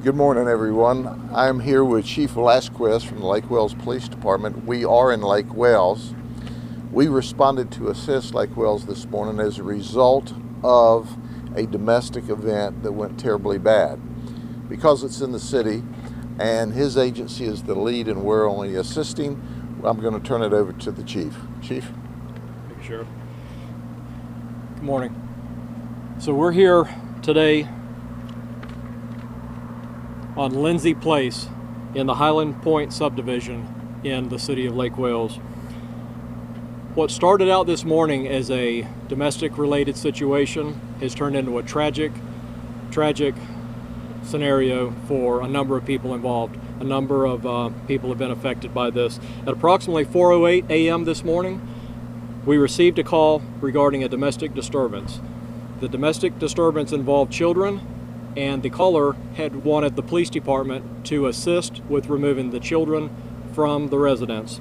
Good morning, everyone. I'm here with Chief Velasquez from the Lake Wales Police Department. We are in Lake Wales. We responded to assist Lake Wales this morning as a result of a domestic event that went terribly bad. Because it's in the city and his agency is the lead and we're only assisting, I'm going to turn it over to the Chief. Chief? Thank you, Sheriff. Good morning. So we're here today on Lindsay Place in the Highland Point subdivision in the city of Lake Wales. What started out this morning as a domestic related situation has turned into a tragic scenario for a number of people involved. A number of people have been affected by this. At approximately 4:08 a.m. this morning, we received a call regarding a domestic disturbance. The domestic disturbance involved children, and the caller had wanted the police department to assist with removing the children from the residence.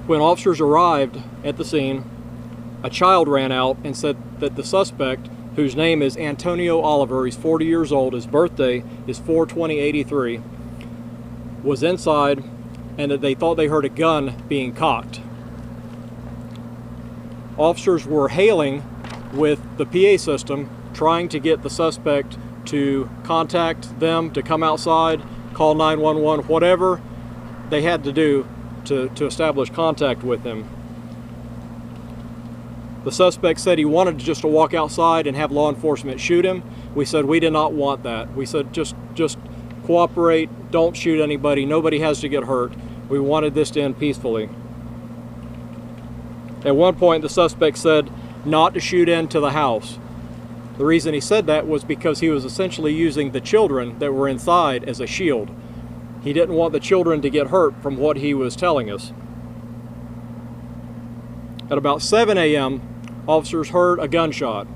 When officers arrived at the scene, a child ran out and said that the suspect, whose name is Antonio Oliver, he's 40 years old, his birthday is 4/20/83, was inside and that they thought they heard a gun being cocked. Officers were hailing with the PA system, trying to get the suspect to contact them, to come outside, call 911, whatever they had to do to establish contact with him. The suspect said he wanted just to walk outside and have law enforcement shoot him. We said we did not want that. We said just cooperate, don't shoot anybody, nobody has to get hurt. We wanted this to end peacefully. At one point the suspect said not to shoot into the house. The reason he said that was because he was essentially using the children that were inside as a shield. He didn't want the children to get hurt from what he was telling us. At about 7 a.m., officers heard a gunshot.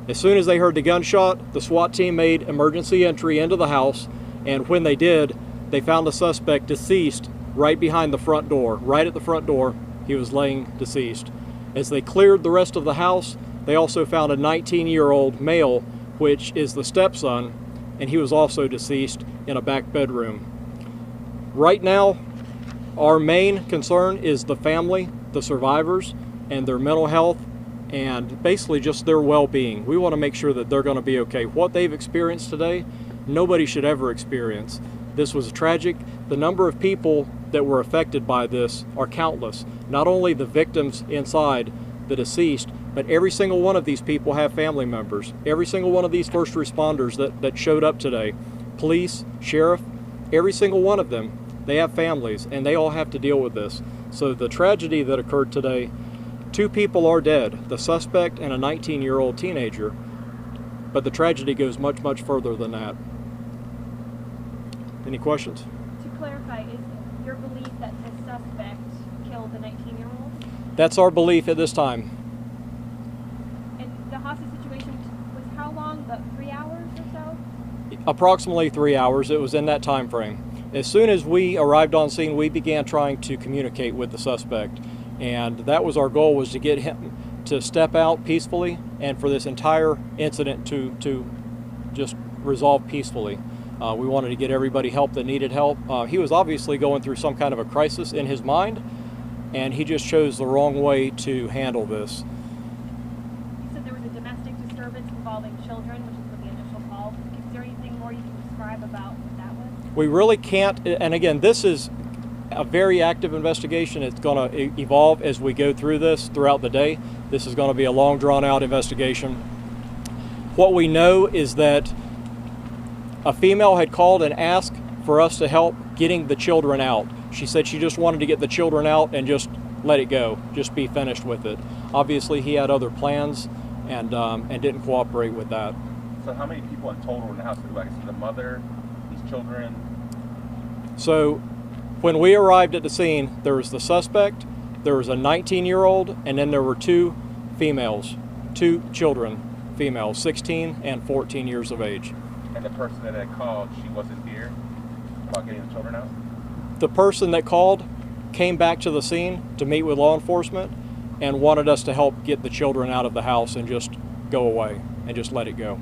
As soon as they heard the gunshot, the SWAT team made emergency entry into the house, and when they did, they found the suspect deceased right behind the front door. Right at the front door, he was laying deceased. As they cleared the rest of the house, they also found a 19-year-old male, which is the stepson, and he was also deceased in a back bedroom. Right now, our main concern is the family, the survivors, and their mental health, and basically just their well-being. We want to make sure that they're going to be okay. What they've experienced today, nobody should ever experience. This was tragic. The number of people that were affected by this are countless. Not only the victims inside, the deceased, but every single one of these people have family members. Every single one of these first responders that showed up today, police, sheriff, every single one of them, they have families and they all have to deal with this. So the tragedy that occurred today, 2 people are dead, the suspect and a 19-year-old teenager, but the tragedy goes much, much further than that. Any questions? To clarify, is your belief that the suspect killed the 19-year-old? That's our belief at this time. And the hostage situation was how long? About 3 hours or so? Approximately 3 hours. It was in that time frame. As soon as we arrived on scene, we began trying to communicate with the suspect, and that was our goal, was to get him to step out peacefully and for this entire incident to just resolve peacefully. We wanted to get everybody help that needed help. He was obviously going through some kind of a crisis in his mind, and he just chose the wrong way to handle this. You said there was a domestic disturbance involving children, which is what the initial call. Is there anything more you can describe about what that was? We really can't, and again, this is a very active investigation. It's going to evolve as we go through this throughout the day. This is going to be a long, drawn-out investigation. What we know is that a female had called and asked for us to help getting the children out. She said she just wanted to get the children out and just let it go, just be finished with it. Obviously, he had other plans and didn't cooperate with that. So how many people in total in the house? Like the mother, these children? So when we arrived at the scene, there was the suspect, there was a 19-year-old, and then there were 2 females, 2 children, females, 16 and 14 years of age. And the person that had called, she wasn't here about getting the children out? The person that called came back to the scene to meet with law enforcement and wanted us to help get the children out of the house and just go away and just let it go.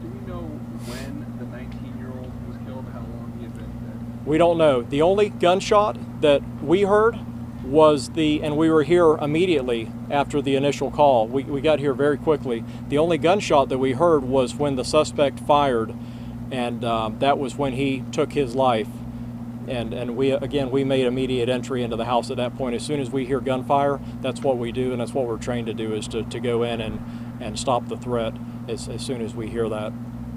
Do we know when the 19-year-old was killed, how long he had been dead? We don't know. The only gunshot that we heard was and we were here immediately after the initial call. We got here very quickly. The only gunshot that we heard was when the suspect fired, and that was when he took his life. And we made immediate entry into the house at that point. As soon as we hear gunfire, that's what we do, and that's what we're trained to do, is to go in and stop the threat as soon as we hear that.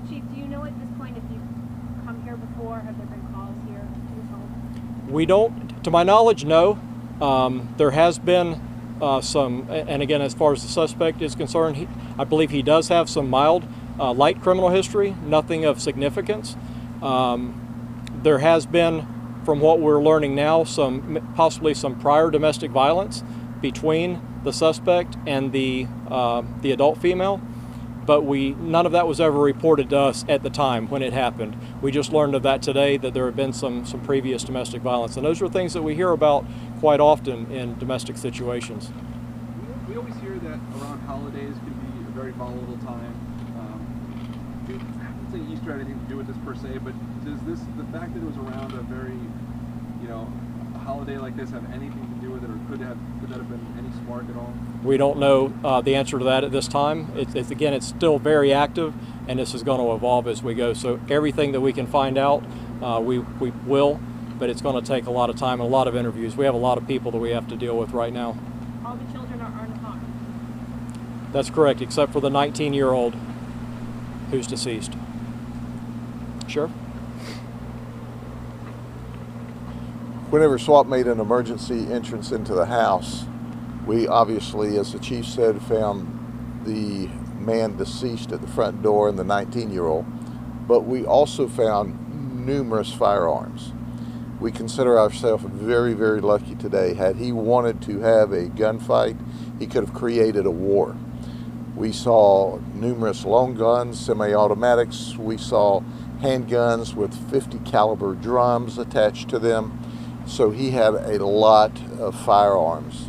Chief, do you know at this point if you've come here before? Have there been calls here to this home? We don't, to my knowledge, no. There has been some, and again, as far as the suspect is concerned, I believe he does have some mild, light criminal history, nothing of significance. There has been, from what we're learning now, possibly some prior domestic violence between the suspect and the adult female, but none of that was ever reported to us at the time when it happened. We just learned of that today, that there had been some previous domestic violence, and those are things that we hear about quite often in domestic situations. We always hear that around holidays can be a very volatile time. I don't say Easter had anything to do with this per se, but does the fact that it was around a very, a holiday like this have anything to do with it, or could that have been any spark at all? We don't know the answer to that at this time. It's still very active, and this is going to evolve as we go. So everything that we can find out, we will, but it's going to take a lot of time and a lot of interviews. We have a lot of people that we have to deal with right now. All the children are unharmed. That's correct, except for the 19-year-old who's deceased. Sure. Whenever SWAT made an emergency entrance into the house, we obviously, as the chief said, found the man deceased at the front door and the 19-year-old, but we also found numerous firearms. We consider ourselves very, very lucky today. Had he wanted to have a gunfight, he could have created a war. We saw numerous long guns, semi-automatics. We saw handguns with 50 caliber drums attached to them. So he had a lot of firearms.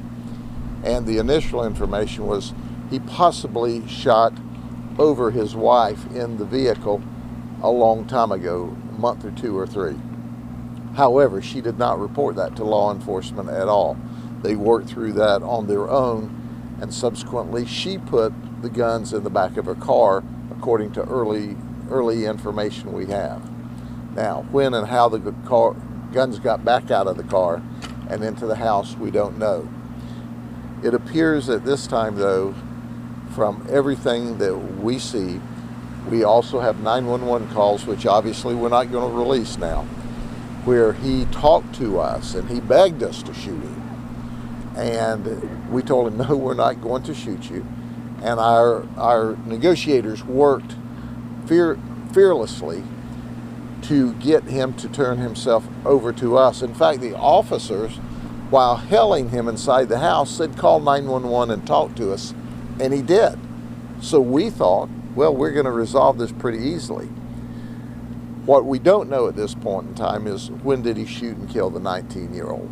And the initial information was he possibly shot over his wife in the vehicle a long time ago, a month or 2 or 3. However, she did not report that to law enforcement at all. They worked through that on their own, and subsequently she put the guns in the back of her car, according to early information we have. Now, when and how the guns got back out of the car and into the house, we don't know. It appears at this time, though, from everything that we see, we also have 911 calls, which obviously we're not going to release now, where he talked to us and he begged us to shoot him. And we told him, no, we're not going to shoot you. And our negotiators worked fearlessly to get him to turn himself over to us. In fact, the officers, while hailing him inside the house, said, call 911 and talk to us, and he did. So we thought, well, we're going to resolve this pretty easily. What we don't know at this point in time is when did he shoot and kill the 19-year-old.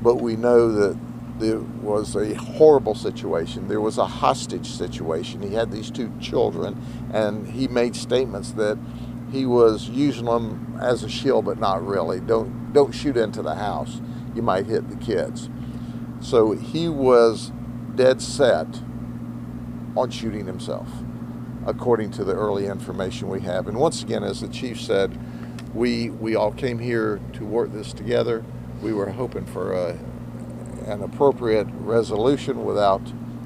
But we know that there was a horrible situation. There was a hostage situation. He had these 2 children, and he made statements that he was using them as a shield, but not really. Don't shoot into the house. You might hit the kids. So he was dead set on shooting himself, according to the early information we have. And once again, as the chief said, we all came here to work this together. We were hoping for an appropriate resolution without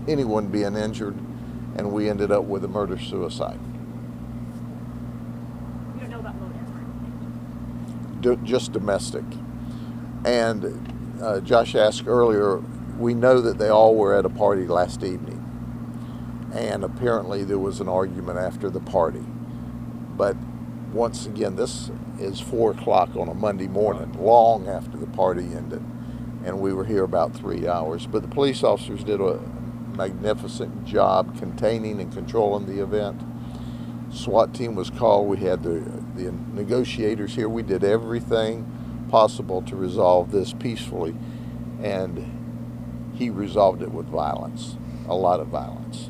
anyone being injured, and we ended up with a murder-suicide. You don't know about motive or anything? Just domestic. And Josh asked earlier, we know that they all were at a party last evening, and apparently there was an argument after the party. But once again, this is 4 o'clock on a Monday morning, long after the party ended, and we were here about 3 hours. But the police officers did a magnificent job containing and controlling the event. SWAT team was called. We had the negotiators here. We did everything possible to resolve this peacefully, and he resolved it with violence, a lot of violence.